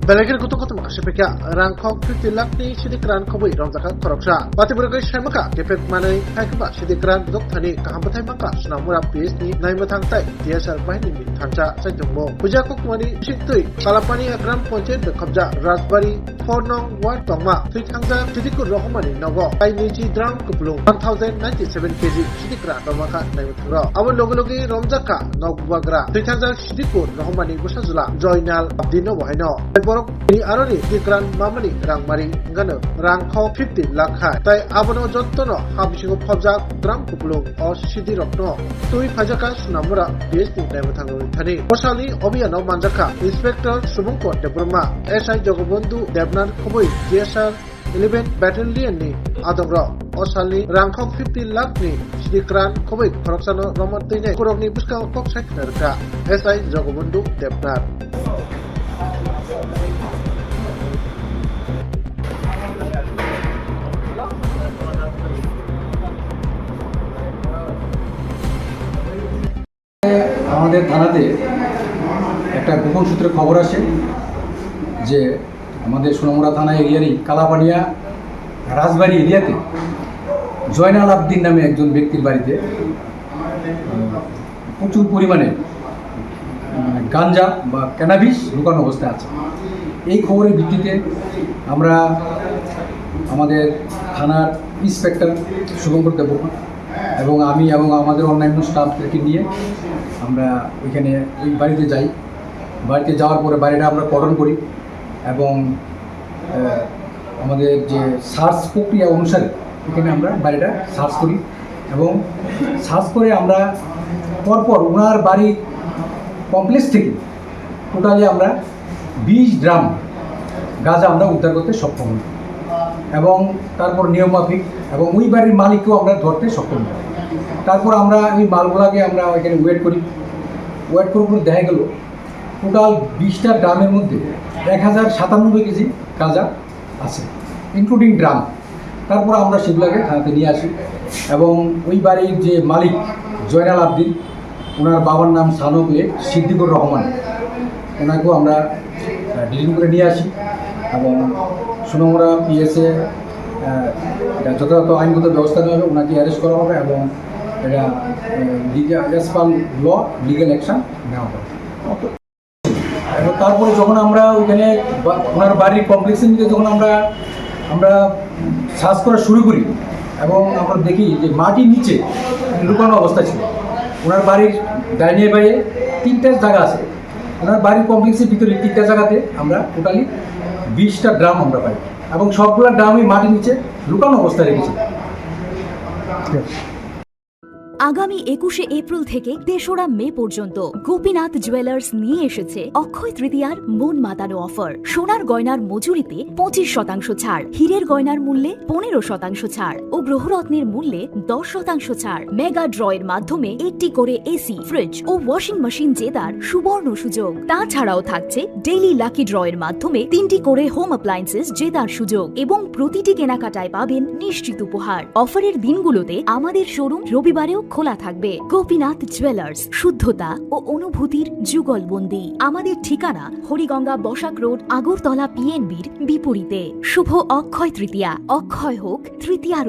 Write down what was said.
Belagir kutu makasih peka rangkong 50 lakh ni sidikran khoboi romjaka koroksa Batiburagai saimaka kepek manai haikba sidikran dokthani kahambathai mangka sunamura PS ni naimathang tai DSR bahini ni thangcha saitongmo pujako kumani situi kalapani gram panchayat bekhabja Rajbari 4 nong ward tongma thangja sidikur rohmani nogo ai niji dram kupulung 1097 kg sidikran romaka naimathang abo logi romjaka nogbagra thangja sidikur rohmani busajula joinal dino bohaino borok ni aroni dikran mamani rangmari ngano rangkho 50 lakh hai tai abono jottono habsingo phobja gram kupulung o sidi rokno tui phajaka sunamura DSP naimathang thani osali obiyano manjaka inspector subungko debrma SI jogobondhu devnar khoboi DSR 11 battalion ni adongra osali rangkho 50 lakh ni sidikran khoboi khoroksano romatine korokni buska kok saknarka SI jogobondhu devnar আমাদের থানাতে একটা গোপন সূত্রে খবর আসে যে আমাদের সোনামুড়া থানা এরিয়ারই কালাপানিয়া রাজবাড়ি এরিয়াতে জয়নাল আবদিন নামে একজন ব্যক্তির বাড়িতে প্রচুর পরিমাণে গাঞ্জা বা ক্যানাবিস লুকানো অবস্থায় আছে। এই খবরের ভিত্তিতে আমরা আমাদের থানার ইন্সপেক্টর শুভঙ্কর দেববর্মা এবং আমি এবং আমাদের অন্যান্য স্টাফদেরকে নিয়ে আমরা ওইখানে ওই বাড়িতে যাই। বাড়িতে যাওয়ার পরে বাড়িটা আমরা কর্ডন করি এবং আমাদের যে সার্চ প্রক্রিয়া অনুসারে এখানে আমরা বাড়িটা সার্চ করি এবং সার্চ করে আমরা পরপর ওনার বাড়ির কমপ্লেক্স থেকে টোটালি আমরা 20 ড্রাম গাঁজা আমরা উদ্ধার করতে সক্ষম হই এবং তারপর নিয়মমাফিক এবং ওই বাড়ির মালিককেও আমরা ধরতে সক্ষম হই। তারপর আমরা ওই মালগুলাকে আমরা ওইখানে ওয়েট করার পর দেখা গেল টোটাল 20টা ড্রামের মধ্যে 1097 কেজি গাঁজা আছে ইনক্লুডিং ড্রাম। তারপর আমরা সেগুলোকে থানাতে নিয়ে আসি এবং ওই বাড়ির যে মালিক জয়নাল আবদিন, ওনার বাবার নাম সানকলে সিদ্দিকুর রহমান, ওনাকেও আমরা ডিটেইন করে নিয়ে আসি এবং সোনামুড়া পিএসএ যথাযথ আইনগত ব্যবস্থা নেওয়া হবে, ওনাকে অ্যারেস্ট করা হবে এবং এটা অ্যাজ পার ল লিগ্যাল অ্যাকশন নেওয়া হবে। এবং তারপরে যখন আমরা ওইখানে ওনার বাড়ির কমপ্লেক্সের মধ্যে যখন আমরা সার্চ করা শুরু করি এবং আমরা দেখি যে মাটির নিচে লুকানো অবস্থা ছিল। ওনার বাড়ির ডাইনে বাইরে 3টা জায়গা আছে, ওনার বাড়ির কমপ্লেক্সের ভিতরে 3টা জায়গাতে আমরা টোটালি 20টা ড্রাম আমরা পাই এবং সবগুলো ড্রামই মাটির নিচে লুকানো অবস্থায় রেখেছি। আগামী 21শে এপ্রিল থেকে 3রা মে পর্যন্ত গোপীনাথ জুয়েলার্স নিয়ে এসেছে অক্ষয় তৃতীয়ার মন মাতানো অফার। সোনার গয়নার মজুরিতে 25% ছাড়, হীরের গয়নার মূল্যে 15% ছাড় ও গ্রহরত্নের মূল্যে 10% ছাড়। মেগা ড্রয়ের মাধ্যমে একটি করে এসি, ফ্রিজ ও ওয়াশিং মেশিন জেতার সুবর্ণ সুযোগ। তাছাড়াও থাকছে ডেইলি লাকি ড্রয়ের মাধ্যমে 3টি করে হোম অ্যাপ্লায়েন্সেস জেতার সুযোগ এবং প্রতিটি কেনাকাটায় পাবেন নিশ্চিত উপহার। অফারের দিনগুলোতে আমাদের শোরুম রবিবারেও খোলা থাকবে। গোপীনাথ জুয়েলার্স, শুদ্ধতা ও অনুভূতির যুগলবন্দি। আমাদের ঠিকানা হরিগঙ্গা বসাক রোড, আগরতলা PNBর বিপরীতে। শুভ অক্ষয় তৃতীয়া, অক্ষয় হোক তৃতীয়ার